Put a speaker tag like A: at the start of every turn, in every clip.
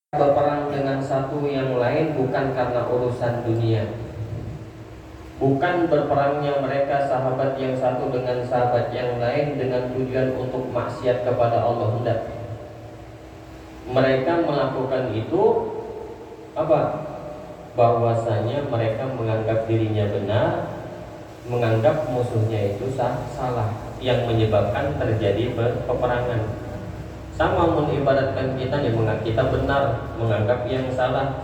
A: berperang dengan satu yang lain bukan karena urusan dunia. Bukan berperangnya mereka sahabat yang satu dengan sahabat yang lain dengan tujuan untuk maksiat kepada Allah, hendak. Mereka melakukan itu apa? Bahwasanya mereka menganggap dirinya benar, menganggap musuhnya itu salah, yang menyebabkan terjadi peperangan. Sama mengibaratkan kita nih, kita benar menganggap yang salah,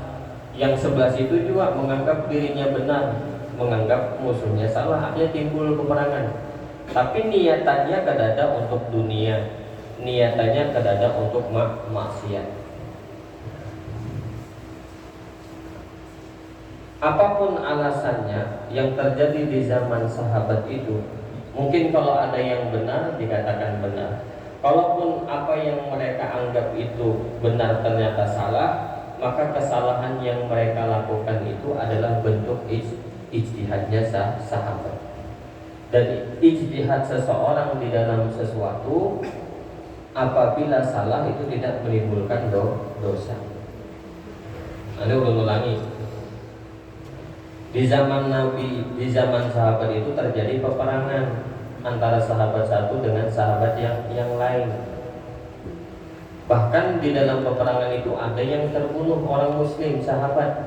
A: yang sebelah situ juga menganggap dirinya benar, menganggap musuhnya salah, akhirnya timbul peperangan. Tapi niatannya kadada untuk dunia, niatannya kadada untuk maksiat. Apapun alasannya yang terjadi di zaman sahabat itu, mungkin kalau ada yang benar dikatakan benar. Kalaupun apa yang mereka anggap itu benar ternyata salah, maka kesalahan yang mereka lakukan itu adalah bentuk ijtihadnya sahabat. Dan ijtihad seseorang di dalam sesuatu apabila salah itu tidak menimbulkan dosa. Anda ulangi. Di zaman Nabi, di zaman sahabat itu terjadi peperangan antara sahabat satu dengan sahabat yang lain. Bahkan di dalam peperangan itu ada yang terbunuh, orang muslim, sahabat.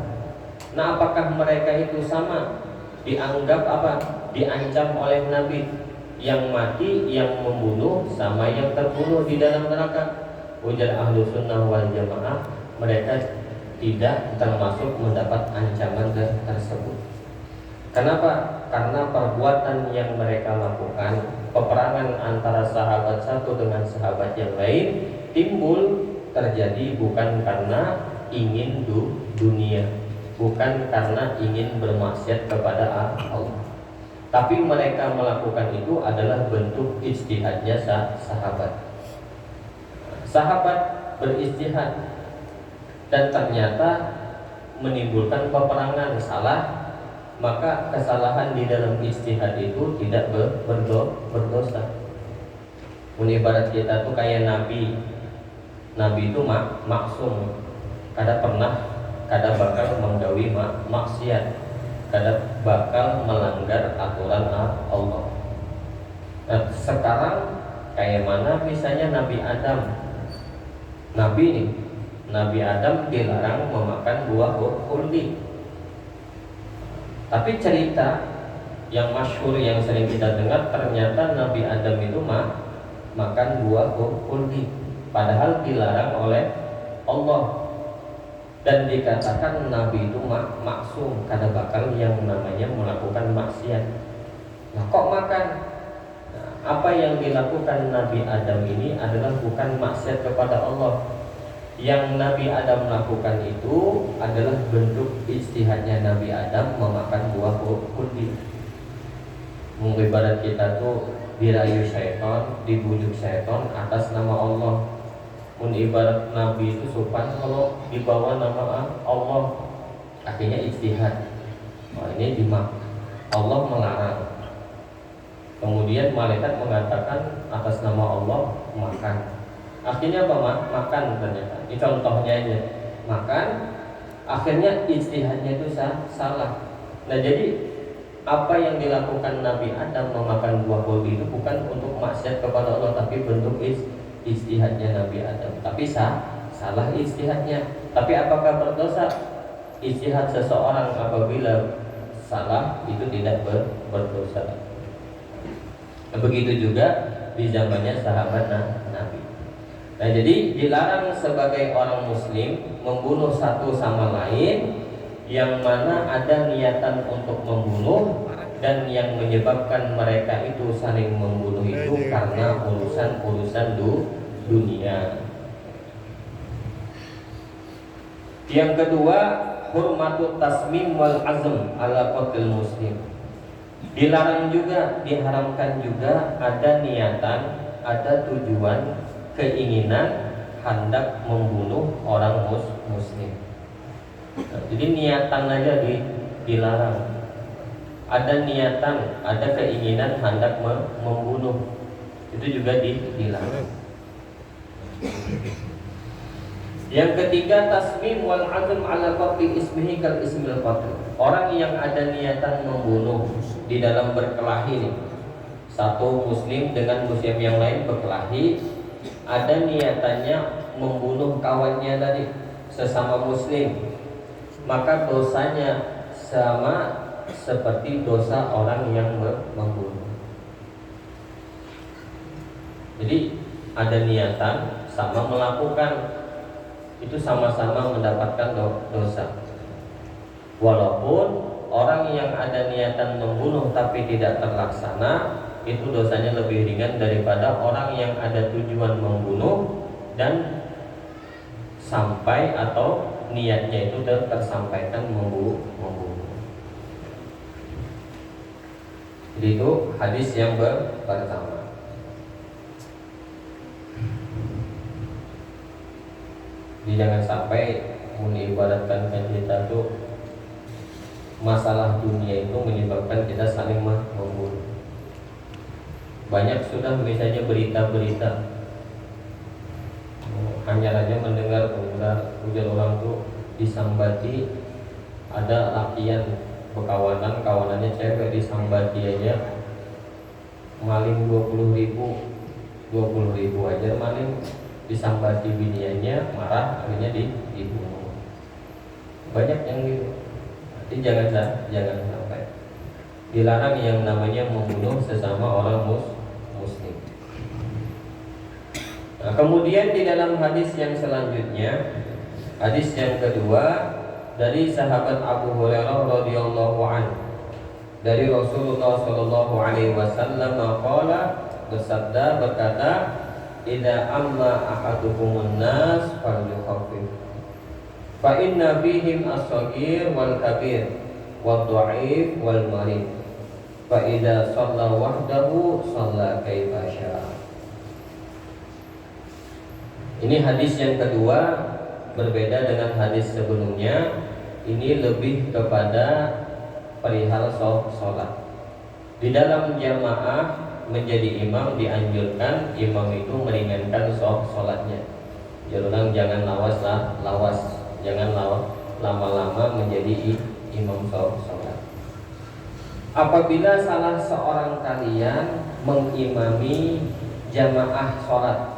A: Nah, apakah mereka itu sama? Dianggap apa? Diancam oleh Nabi. Yang mati, yang membunuh, sama yang terbunuh di dalam neraka. Ujar ahlu sunnah wal jamaah, mereka tidak termasuk mendapat ancaman tersebut. Kenapa? Karena perbuatan yang mereka lakukan, peperangan antara sahabat satu dengan sahabat yang lain, timbul terjadi bukan karena ingin dunia, bukan karena ingin bermaksiat kepada Allah, tapi mereka melakukan itu adalah bentuk ijtihadnya sahabat. Sahabat berijtihad dan ternyata menimbulkan peperangan salah, maka kesalahan di dalam ijtihad itu tidak berdosa. Ibarat kita tuh kayak Nabi itu maksum, kada bakal menggawi maksiat, kada bakal melanggar aturan Allah. Nah, sekarang kayak mana misalnya Nabi Adam dilarang memakan buah khuldi. Tapi cerita yang masyhur yang sering kita dengar, ternyata Nabi Adam itu makan buah khuldi, padahal dilarang oleh Allah. Dan dikatakan Nabi itu maksum, kada bakal yang namanya melakukan maksiat. Nah, kok makan? Nah, apa yang dilakukan Nabi Adam ini adalah bukan maksiat kepada Allah. Yang Nabi Adam lakukan itu adalah bentuk ijtihadnya Nabi Adam memakan buah khuldi. Ibarat kita tuh dirayu syaitan, dibujuk syaitan atas nama Allah. Ibarat Nabi itu sopan kalau dibawa nama Allah, akhirnya ijtihad. Ini Allah melarang. Kemudian malaikat mengatakan atas nama Allah makan. Akhirnya apa? Makan ternyata. Ini contohnya aja. Makan, akhirnya ijtihadnya itu salah. Nah, jadi apa yang dilakukan Nabi Adam memakan buah khuldi itu bukan untuk maksiat kepada Allah, tapi bentuk ijtihadnya Nabi Adam. Tapi salah ijtihadnya. Tapi apakah berdosa? Ijtihad seseorang apabila salah itu tidak berdosa. Begitu juga di zamannya sahabat Nabi. Nah, jadi dilarang sebagai orang muslim membunuh satu sama lain, yang mana ada niatan untuk membunuh, dan yang menyebabkan mereka itu saling membunuh itu karena urusan dunia. Yang kedua, hurmatut tasmim wal azm ala qatil muslim. Dilarang juga, diharamkan juga ada niatan, ada tujuan, keinginan hendak membunuh orang muslim. Nah, jadi niatan aja dilarang. Ada niatan, ada keinginan hendak membunuh, itu juga dilarang. Yang ketiga, tasmim wal azm ala qatli ismihi kal ismil qatl. Orang yang ada niatan membunuh di dalam berkelahi nih. Satu muslim dengan muslim yang lain berkelahi, ada niatannya membunuh kawannya tadi, sesama muslim, maka dosanya sama seperti dosa orang yang membunuh. Jadi ada niatan sama melakukan, itu sama-sama mendapatkan dosa. Walaupun orang yang ada niatan membunuh tapi tidak terlaksana, itu dosanya lebih ringan daripada orang yang ada tujuan membunuh dan sampai atau niatnya itu tersampaikan membunuh. Jadi itu hadis yang pertama. Jadi jangan sampai mengibaratkan kita tuh masalah dunia itu menyebabkan kita saling membunuh. Banyak sudah misalnya berita-berita, hanya saja mendengar ujar orang tuh disambati, ada lakian kawanannya cewek disambati aja, maling 20.000 aja maling, disambati biniannya, marah akhirnya dibunuh. Banyak yang gitu. Jadi jangan sampai dilarang yang namanya membunuh sesama orang muslim. Nah, kemudian di dalam hadis yang selanjutnya, hadis yang kedua dari sahabat Abu Hurairah radhiyallahu anhu, dari Rasulullah sallallahu alaihi wasallam bersabda, berkata, idza amma ahadukumun nas falyukhaffif fa inna fihim as-saghir wal kabir wad dha'if wal marid fa idza shalla wahdahu shalla kaifa syaa. Ini hadis yang kedua, berbeda dengan hadis sebelumnya. Ini lebih kepada perihal sholat. Di dalam jamaah menjadi imam dianjurkan imam itu meringankan sholatnya. Jangan lawas, jangan lama-lama menjadi imam sholat. Apabila salah seorang kalian mengimami jamaah sholat,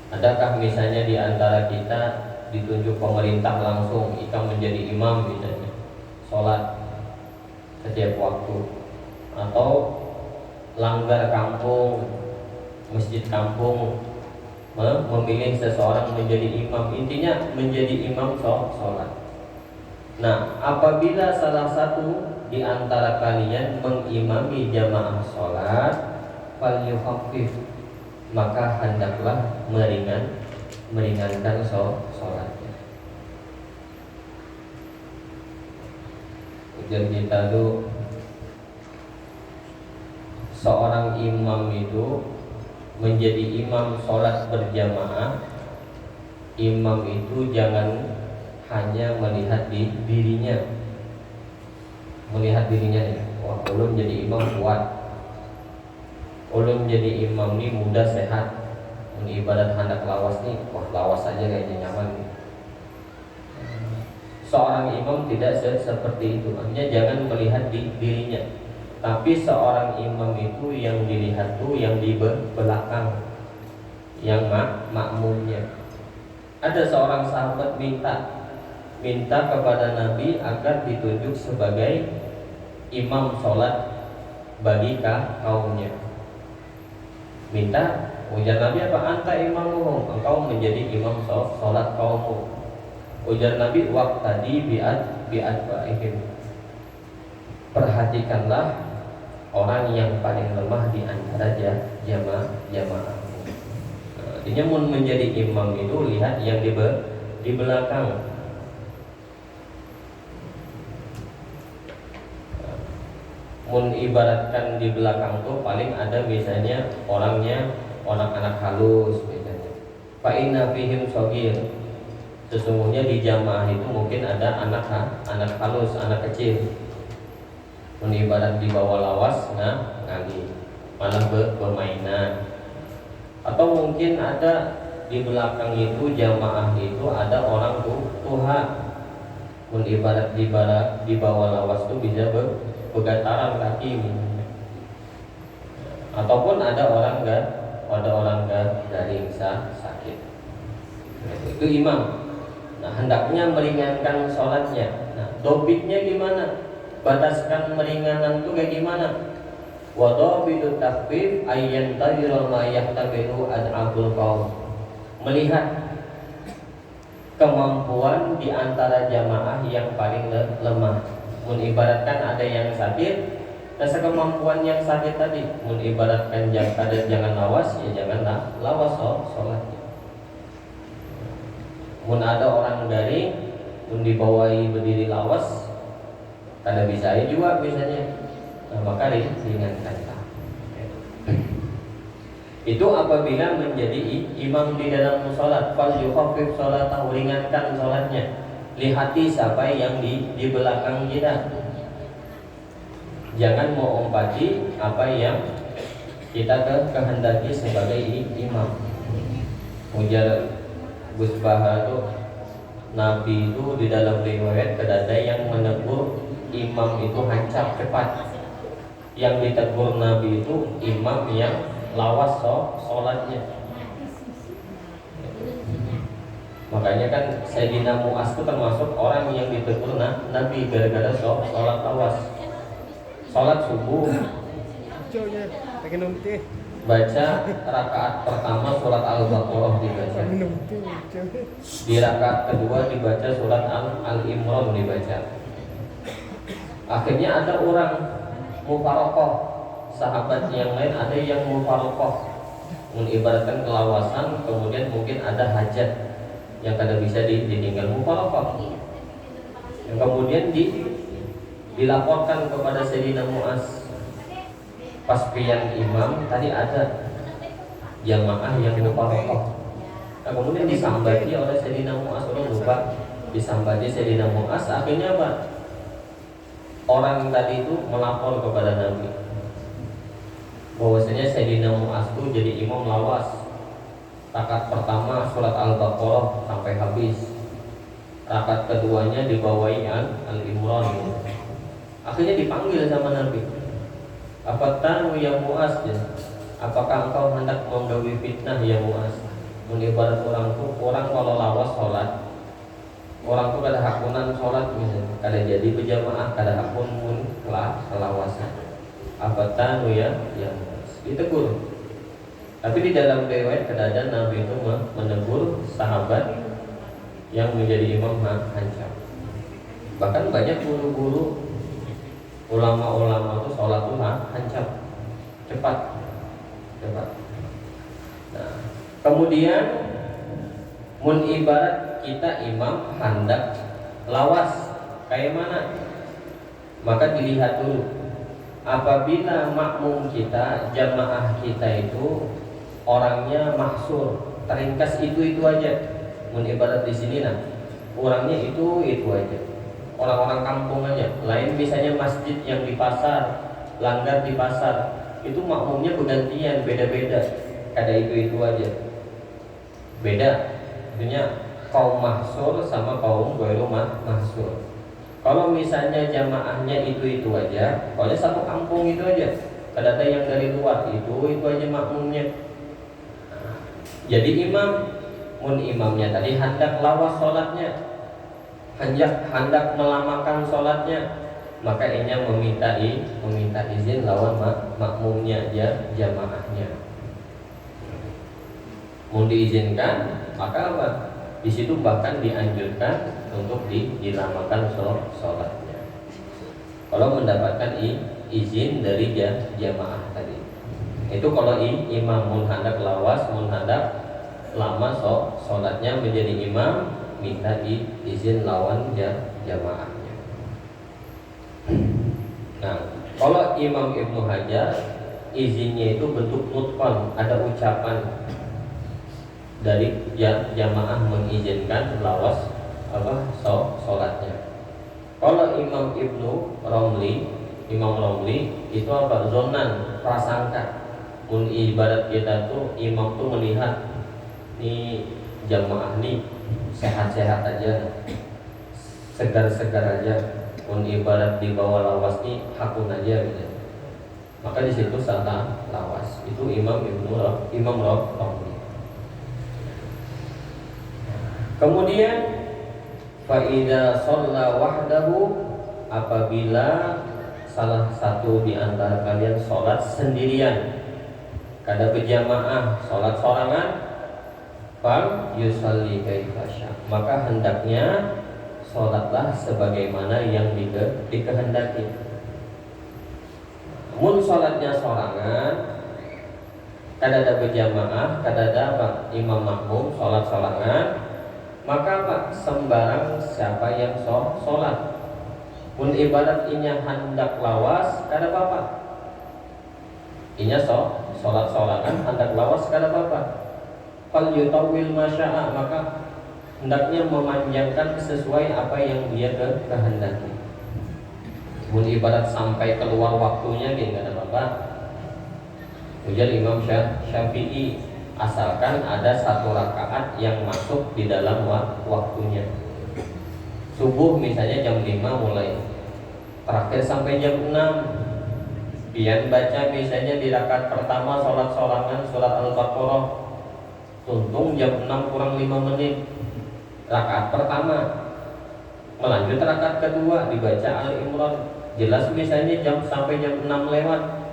A: adakah misalnya di antara kita ditunjuk pemerintah langsung ikam menjadi imam misalnya sholat setiap waktu, atau langgar kampung, masjid kampung memilih seseorang menjadi imam, intinya menjadi imam sholat. Nah, apabila salah satu di antara kalian mengimami jamaah sholat, falyukhaffif, maka hendaklah meringankan sholatnya. Ujian kita tuh, seorang imam itu menjadi imam sholat berjamaah, imam itu jangan hanya melihat dirinya nih, wah ulun jadi imam kuat, ulun jadi imam nih muda sehat, ibadat hendak lawas nih, wah lawas aja kayaknya nyaman nih. Seorang imam tidak seperti itu, artinya jangan melihat dirinya. Tapi seorang imam itu yang dilihat tuh yang di belakang, yang makmumnya. Ada seorang sahabat minta kepada Nabi agar ditunjuk sebagai imam sholat bagi kaumnya. Minta, ujar Nabi apa? Anta imamuhum, engkau menjadi imam sholat kaummu. Ujar Nabi, waqtadi bi'at ba'ihim, perhatikanlah orang yang paling lemah di antara jamaah. Artinya menjadi imam itu lihat yang di belakang. Ibaratkan di belakang tuh paling ada misalnya orang anak halus misalnya. Fa inna fihim shagir. Sesungguhnya di jamaah itu mungkin ada anak halus, anak kecil. Ibarat di bawah lawas ngali, malah bermainan. Atau mungkin ada di belakang itu jamaah itu ada orang Tuhan. Mun ibarat di bawah lawas itu bisa bergataran kaki, ataupun ada orang garing sakit. Itu imam. Nah, hendaknya meringankan sholatnya. Nah, dobitnya gimana? Bataskan meringanan itu kayak gimana? Wa dhabitu takhfif ayyan tadira ma yahtabiru ad'aful qaum. Melihat kemampuan di antara jamaah yang paling lemah. Mengibaratkan ada yang sakit, dan sekemampuan yang sakit tadi. Mengibaratkan jangan lawas, ya janganlah lawas sholatnya. Mun ada orang garing, mun dibawai berdiri lawas, kada bisa juga biasanya. Nah, maka ringankanlah. Itu apabila menjadi imam di dalam sholat, fal yukhaffif sholatahu, ringankan sholatnya. Lihati siapa yang di belakang kita. Jangan mau ompati apa yang kita kehendaki sebagai imam. Ujar Gus Bahar itu, Nabi itu di dalam riwayat ada yang menegur imam itu hancap cepat. Yang ditegur Nabi itu imam yang lawas sholatnya. Makanya kan Sayyidina Mu'az itu termasuk orang yang ditegur Nabi gara-gara sholat lawas. Sholat subuh baca rakaat pertama surat Al-Baqarah dibaca. Di rakaat kedua dibaca surat Al-Imran dibaca. Akhirnya ada orang mufarokoh, sahabat yang lain ada yang mufarokoh, mengibaratkan kelawasan, kemudian mungkin ada hajat yang kada bisa ditinggal mufarokoh. Yang kemudian dilaporkan kepada Sayyidina Mu'az. Pas pian imam tadi ada jamaah yang mufarokoh. Nah, kemudian disambati oleh Sayyidina Mu'az, orang lupa disambati Sayyidina Mu'az. Akhirnya apa? Orang tadi itu melapor kepada Nabi bahwasanya Sayyidina Mu'az itu jadi imam lawas. Rakaat pertama surat Al-Baqarah sampai habis. Rakaat keduanya dibawahi Al-Imran. Akhirnya dipanggil sama Nabi. Apa tahu ya Mu'az? Apakah engkau hendak menggawi fitnah ya Mu'az? Mengibarat orang tuh, orang kalau lawas sholat, orang tuh kada hakunan sholat misalnya, kada jadi berjamaah, kada hakun mun lawasan. Apa tahu ya Mu'az? Ditegur. Tapi di dalam riwayat kada ada Nabi itu menegur sahabat yang menjadi imam hancam. Bahkan banyak guru-guru, ulama-ulama itu sholat tuh hancam, cepat. Nah, kemudian mun ibarat kita imam hendak lawas kayak mana, maka dilihat dulu. Apabila makmum kita, jamaah kita itu orangnya mahsur, teringkas itu aja. Mun ibarat di sini orangnya itu aja. Orang-orang kampung aja. Lain misalnya masjid yang di pasar, langgar di pasar, itu makmumnya bergantian, beda-beda. Kada itu aja. Beda. Artinya kaum mahsur sama kaum ghairu mahsur. Kalau misalnya jamaahnya itu aja, kalau satu kampung itu aja, kada ada yang dari luar, itu aja makmumnya. Nah, jadi mun imamnya tadi hendak lawas sholatnya, hendak melamakan sholatnya, maka ia meminta izin lawan makmumnya aja, jamaahnya. Mau diizinkan, maka apa? Di situ bahkan dianjurkan untuk dilamakan sholatnya. Kalau mendapatkan izin dari jamaah tadi. Itu kalau imam mun hendak lawas, mun hendak lama sholatnya menjadi imam, minta izin lawan jamaahnya. Nah, kalau Imam Ibnu Hajar izinnya itu bentuk mutkon, ada ucapan dari jamaah mengizinkan lawas sholatnya. Kalau Imam Romli itu apa? Zonan, prasangka. Ibarat kita tuh imam tuh melihat Ini jamaah nih sehat-sehat aja, segar-segar aja, pun ibarat di bawah lawas nih hakun aja gitu. Maka di situ salah lawas. Itu Imam Rabbani. Kemudian faida shalla wahdahu, apabila salah satu di antara kalian sholat sendirian, kada berjamaah, sholat sorangan, fal yusalli kaifa syaa, maka hendaknya sholatlah sebagaimana yang dikehendaki. Mun sholatnya sorangan, kada ada berjamaah, kada ada imam makmum, sholat sorangan, maka apa? Sembarang siapa yang sholat. Pun ibadat inya hendak lawas, kada apa-apa. Inya sholat sorangan hendak lawas, kada apa-apa. Fal yutawil masya'a, maka hendaknya memanjangkan sesuai apa yang dia kehendaki. Pun ibadat sampai keluar waktunya gitu, kada apa-apa. Ujar Imam Syafi'i, asalkan ada satu rakaat yang masuk di dalam waktunya. Subuh misalnya jam 5 mulai, terakhir sampai jam 6. Pian baca misalnya di rakaat pertama sholat sorangan surat Al-Baqarah, tuntung jam 6 kurang 5 menit rakaat pertama. Melanjut rakaat kedua dibaca Al-Imran, jelas misalnya sampai jam 6 lewat.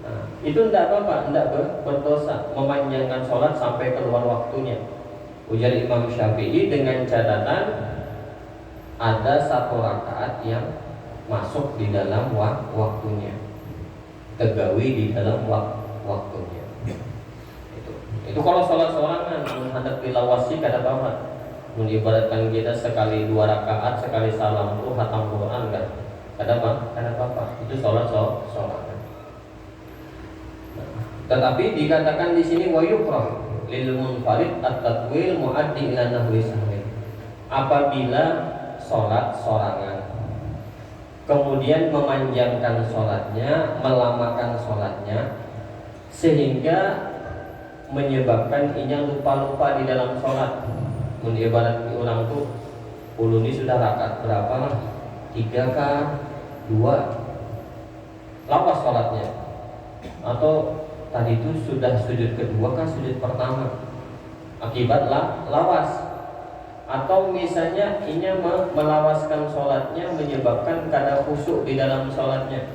A: Nah, itu tidak apa-apa, tidak berdosa memanjangkan sholat sampai keluar waktunya. Ujar Imam Syafi'i dengan catatan ada satu rakaat yang masuk di dalam waktunya, tegawi di dalam waktunya. Itu kalau sholat sorangan hendak dilawasi kada apa-apa. Mengibaratkan kita sekali 2 rakaat, sekali salam itu hatam Quran kan, kada apa-apa. Itu sholat sorangan. Tetapi dikatakan di sini wa yukrah lil munfarid at-tatwil muaddi ila nahwi sahwi. Apabila sholat sorangan kemudian memanjangkan sholatnya, melamakan sholatnya, sehingga menyebabkan inya lupa-lupa di dalam sholat. Ibarat ulang tuh ulu ini sudah rakaat berapa lah, 3 kah, 2, lawas sholatnya. Atau tadi itu sudah sujud kedua kah, sujud pertama, akibat lawas. Atau misalnya inya melawaskan sholatnya menyebabkan kada khusyuk di dalam sholatnya,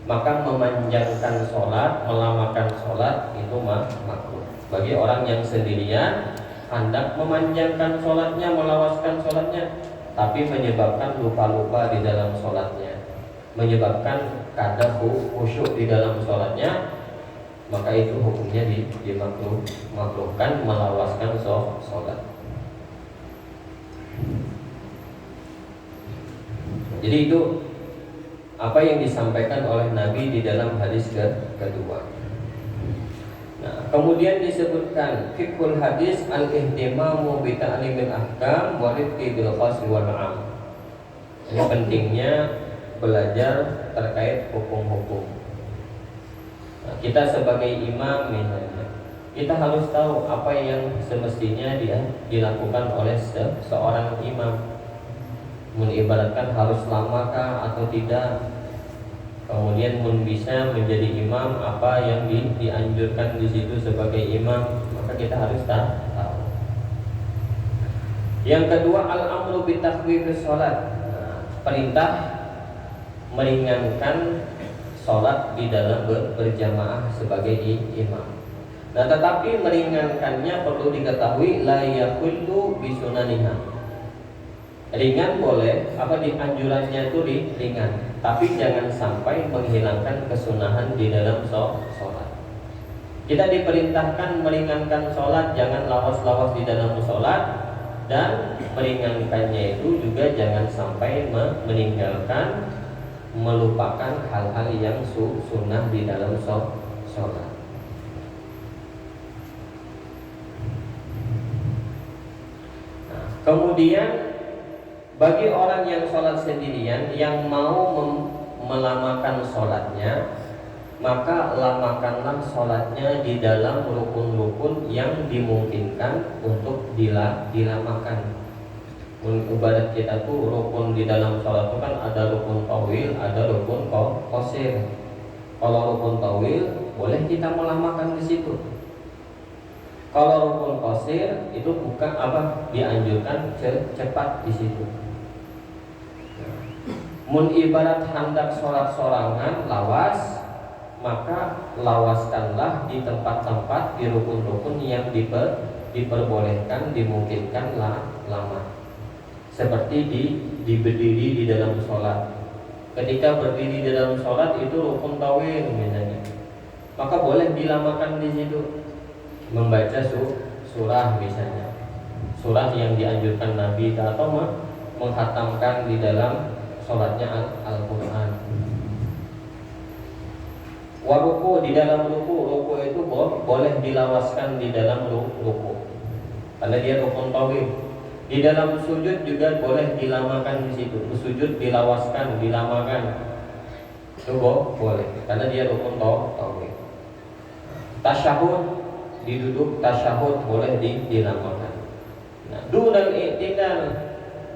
A: maka memanjangkan sholat, melamakan sholat itu makruh. Bagi orang yang sendirian hendak memanjangkan sholatnya, melawaskan sholatnya, tapi menyebabkan lupa-lupa di dalam sholatnya, menyebabkan kada khusyuk di dalam sholatnya, maka itu hukumnya dimakruhkan melawaskan sholat. Jadi itu apa yang disampaikan oleh Nabi di dalam hadis kedua. Nah, kemudian disebutkan fiqhul hadis al-ihtimamu bi ta'limil ahkam wa rifqi bil qasd wal 'am. Ini pentingnya belajar terkait hukum-hukum. Nah, kita sebagai imam misalnya, kita harus tahu apa yang semestinya dilakukan oleh seorang imam. Mengibaratkan harus lamakah atau tidak. Kemudian bisa menjadi imam, apa yang dianjurkan di situ sebagai imam, maka kita harus tahu. Yang kedua, al-amru bi takhfifis shalat. Perintah meringankan sholat di dalam berjamaah sebagai imam. Nah, tetapi meringankannya perlu diketahui la yaqullu bi sunaniha. Ringan boleh, apa dianjurannya itu ringan, tapi jangan sampai menghilangkan kesunahan di dalam sholat. Kita diperintahkan meringankan sholat, jangan lawas-lawas di dalam sholat, dan meringankannya itu juga jangan sampai meninggalkan, melupakan hal-hal yang sunnah di dalam sholat. Nah, kemudian bagi orang yang sholat sendirian yang mau melamakan sholatnya, maka lamakanlah sholatnya di dalam rukun-rukun yang dimungkinkan untuk dilamakan. Ibadat kita tuh rukun di dalam sholat itu kan ada rukun tawil, ada rukun qasir. Kalau rukun tawil boleh kita melamakan di situ. Kalau rukun qasir itu bukan dianjurkan cepat di situ. Mun ibarat hendak sholat sorangan lawas, maka lawaskanlah di tempat-tempat di rukun-rukun yang diperbolehkan, dimungkinkan lama. Seperti berdiri di dalam sholat. Ketika berdiri di dalam sholat itu rukun tawil misalnya, maka boleh dilamakan di situ. Membaca surah misalnya, surah yang dianjurkan Nabi, atau menghatamkan di dalam sholatnya Al-Quran. Waruku, di dalam ruku itu boleh dilawaskan di dalam ruku karena dia rukun tawil. Di dalam sujud juga boleh dilamakan di situ. Sujud dilawaskan, dilamakan. Itu boleh karena dia rukun tauhid. Tasyahud, diduduk tasyahud boleh dilamakan. Nah, dunal i'tidal,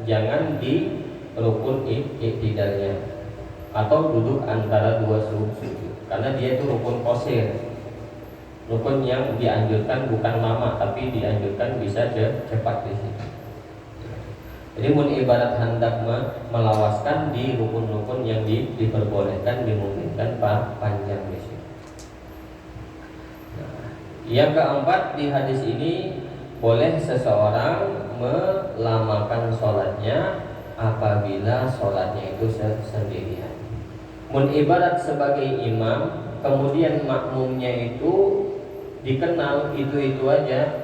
A: jangan di rukun i'tidalnya atau duduk antara dua sujud. Karena dia itu rukun qasir. Rukun yang dianjurkan bukan lama, tapi dianjurkan bisa cepat di situ. Jadi mun ibarat hendak melawaskan di rukun-rukun yang diperbolehkan, dimungkinkan panjang di situ. Nah, yang keempat di hadis ini, boleh seseorang melamakan sholatnya apabila sholatnya itu sendirian. Mun ibarat sebagai imam, kemudian makmumnya itu dikenal itu aja,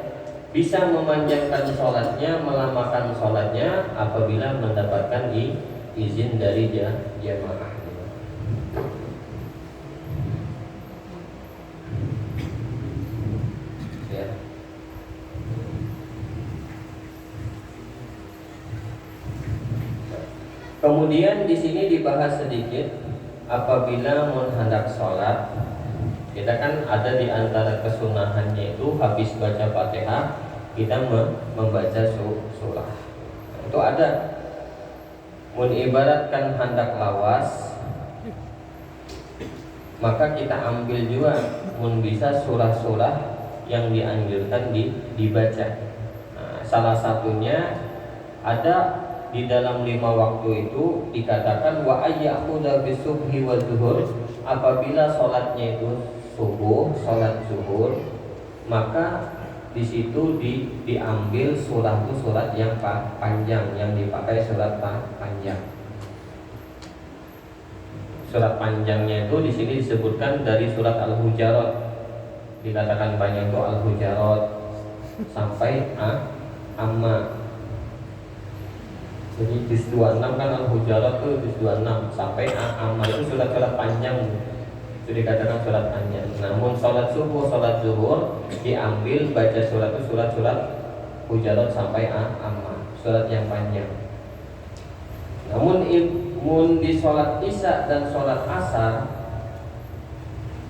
A: bisa memanjangkan sholatnya, melamakan sholatnya apabila mendapatkan izin dari jamaah. Ya. Kemudian di sini dibahas sedikit apabila hendak sholat. Kita kan ada di antara kesunahannya itu habis baca Fatihah kita membaca surah. Itu ada. Mun ibaratkan hendak lawas, maka kita ambil juga mun bisa surah-surah yang dianjurkan dibaca. Nah, salah satunya ada di dalam 5 waktu itu dikatakan wa ayyakhudha bisubhi wa zuhur, apabila sholatnya itu subuh, sholat zuhur, maka di situ diambil surah itu surat yang panjang, yang dipakai surat panjang. Surat panjangnya itu di sini disebutkan dari surat Al-Hujarat, dikatakan banyak itu Al-Hujarat sampai Amma. Jadi juz 26 kan Al-Hujarat itu juz 26 sampai Amma, itu surat-surat panjang. Itu dikatakan surat panjang. Namun sholat subuh, sholat zuhur diambil baca surat itu surat-surat Hujarat sampai Amma, surat yang panjang. Namun di sholat isya dan sholat asar,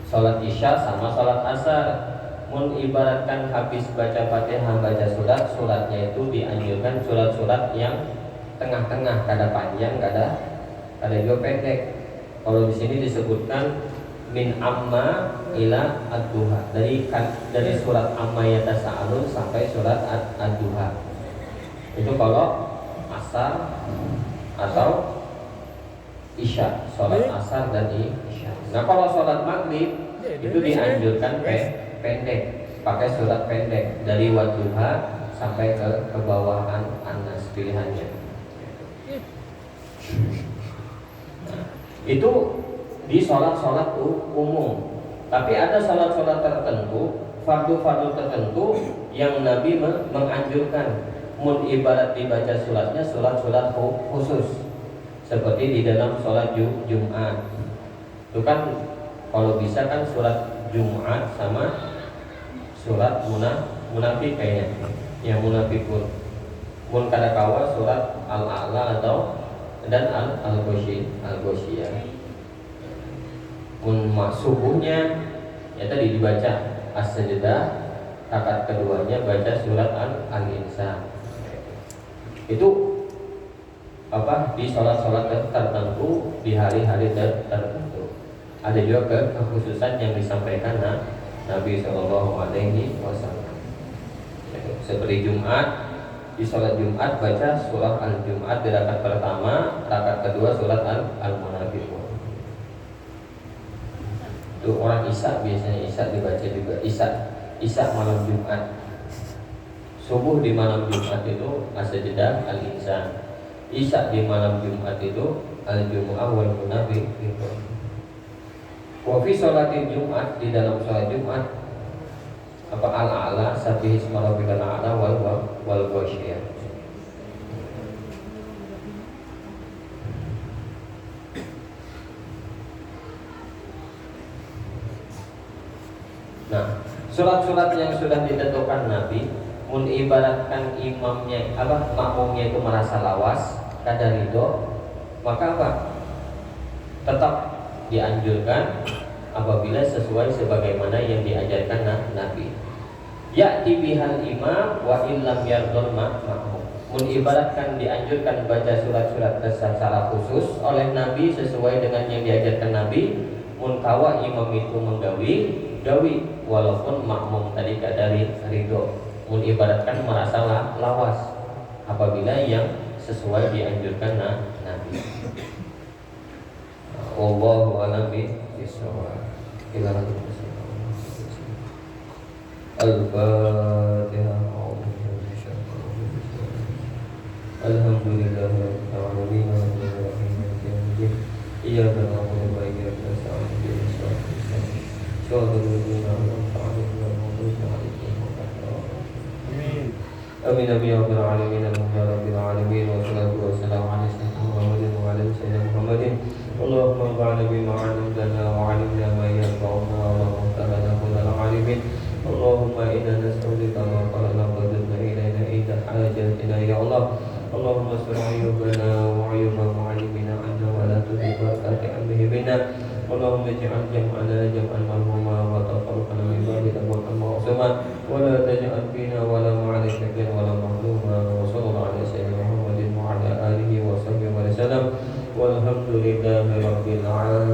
A: sholat isya sama sholat asar, mun ibaratkan habis baca Fatihah, baca suratnya itu dianjurkan surat-surat yang tengah-tengah, kada panjang, kada juga pendek. Kalau di sini disebutkan min amma ila ad-duha, dari surat amma yatasaalun sampai surat ad-duha. Itu kalau asar atau isya, sholat asar dan isya. Nah, kalau sholat maghrib itu dianjurkan pendek, pakai surat pendek dari wadduha sampai ke bawahan Anas, pilihannya. Nah, itu di sholat-sholat umum. Tapi ada sholat-sholat tertentu, fardu-fardu tertentu yang Nabi menganjurkan mun ibarat dibaca suratnya surat-surat khusus, seperti di dalam sholat Jumat. Itu kan kalau bisa kan surat Jumat sama surat munafik kayaknya, yang munafikun. Mun kada kawa surat Al-A'la atau dan Al-Ghasyiyah. subuhnya ya tadi dibaca as-sajdah, rakaat keduanya baca surat al-insan. Itu di sholat-sholat tertentu di hari-hari tertentu. Ada juga kekhususan yang disampaikan Nabi Shallallahu Alaihi Wasallam. Seperti Jumat, di sholat Jumat baca surah Al-Jumat di rakaat pertama, rakaat kedua surat Al-Munafiqun. Itu orang Isya biasanya Isya dibaca juga Isya malam Jumat. Subuh di malam Jumat itu as-sajdah al-insan. Isya di malam Jumat itu al-jumu'ah wal munafiqun. Wa fi sholatil Jumat, di dalam sholat Jumat al-a'la sabbihi isma rabbikal a'la wal ghasyiyah. Nah, surat-surat yang sudah ditentukan Nabi ibaratkan imamnya makmumnya itu merasa lawas, kada ridho, maka tetap dianjurkan apabila sesuai sebagaimana yang diajarkan Nabi. Ya'ti bihal imam wa illam yardul makmum. Ibaratkan dianjurkan baca surat-surat secara khusus oleh Nabi sesuai dengan yang diajarkan Nabi. Kawa imam itu gawi walaupun makmum tadi kada ridho. Ibaratkan merasa lawas apabila yang sesuai dianjurkan Nabi. Wallahu a'lam bishawab. Al-Fatihah. Alhamdulillahirabbil alamin. Iyyaka na'budu wa iyyaka nasta'in. Amin amin ya rabbal alamin. Alhamdulillahi rabbil alamin. Wassalatu wassalamu ala sayyidina Muhammadin wa ala sayyidina Muhammadin. Allahumma anfa'na bima 'allamtana wa 'allimna ma yanfa'una wa anfa'na kullal alimin. Allahumma inna nas'aluka ma qalana qadna ilayna ida hajatina ya Allah. Allahumma sur ayyubana wa ayyuba mu'allimina anna wa la tudhib barakati amrihi bina. Allahumma ij'al jam'ana jam'an marhuma wa tafarraqana min ba'di tawakkalna ma'suma wa la taj'al fina wa la ma'ana shakir wa la mahluma wa sallallahu ala sayyidina Muhammadin wa ala alihi wa sahbihi wa sallam walhamdulillahi rabbil alamin.